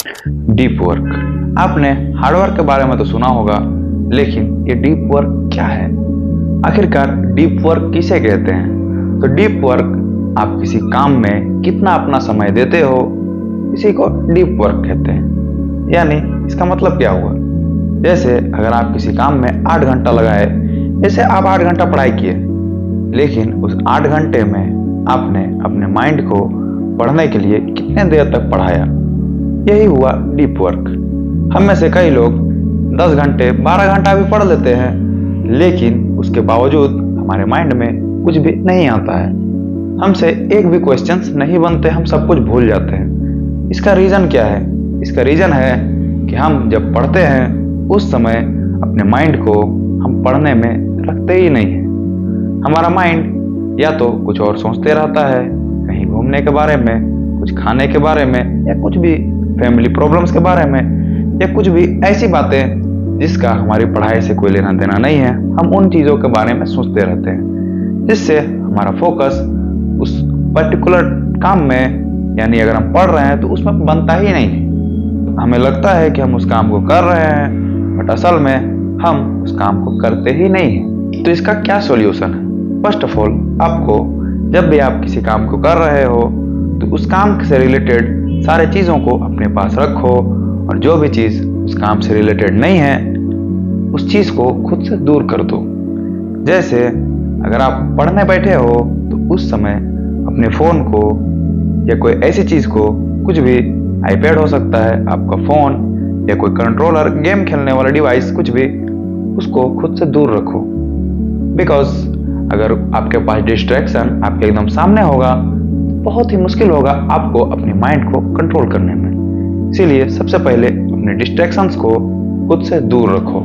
Deep work. आपने hard work के बारे में तो सुना होगा, लेकिन ये डीप वर्क क्या है? आखिरकार डीप वर्क किसे कहते हैं? तो डीप वर्क आप किसी काम में कितना अपना समय देते हो, इसी को डीप वर्क कहते हैं। यानी इसका मतलब क्या हुआ? जैसे अगर आप किसी काम में 8 घंटा लगाए, जैसे आप 8 घंटा पढ़ाई किए, लेकिन उस 8 घंटे में आपने अपने माइंड को पढ़ने के लिए कितने देर तक पढ़ाया, यही हुआ डीप वर्क। हम में से कई लोग 10 घंटे 12 घंटा भी पढ़ लेते हैं, लेकिन उसके बावजूद हमारे माइंड में कुछ भी नहीं आता है। हमसे एक भी क्वेश्चंस नहीं बनते, हम सब कुछ भूल जाते हैं। इसका रीज़न क्या है? इसका रीज़न है कि हम जब पढ़ते हैं उस समय अपने माइंड को हम पढ़ने में रखते ही नहीं हैं। हमारा माइंड या तो कुछ और सोचते रहता है, कहीं घूमने के बारे में, कुछ खाने के बारे में, या कुछ भी फैमिली प्रॉब्लम्स के बारे में, या कुछ भी ऐसी बातें जिसका हमारी पढ़ाई से कोई लेना देना नहीं है, हम उन चीज़ों के बारे में सोचते रहते हैं, जिससे हमारा फोकस उस पर्टिकुलर काम में, यानी अगर हम पढ़ रहे हैं तो उसमें बनता ही नहीं है। हमें लगता है कि हम उस काम को कर रहे हैं, बट असल में हम उस काम को करते ही नहीं हैं। तो इसका क्या सॉल्यूशन है? फर्स्ट ऑफ ऑल, आपको जब भी आप किसी काम को कर रहे हो तो उस काम से रिलेटेड सारे चीज़ों को अपने पास रखो, और जो भी चीज़ उस काम से रिलेटेड नहीं है उस चीज़ को खुद से दूर कर दो। जैसे अगर आप पढ़ने बैठे हो तो उस समय अपने फ़ोन को या कोई ऐसी चीज़ को, कुछ भी, आईपैड हो सकता है, आपका फ़ोन या कोई कंट्रोलर, गेम खेलने वाला डिवाइस, कुछ भी, उसको खुद से दूर रखो। बिकॉज अगर आपके पास डिस्ट्रैक्शन आपके एकदम सामने होगा तो बहुत ही मुश्किल होगा आपको अपने माइंड को कंट्रोल करने में। इसीलिए सबसे पहले अपने डिस्ट्रैक्शंस को खुद से दूर रखो।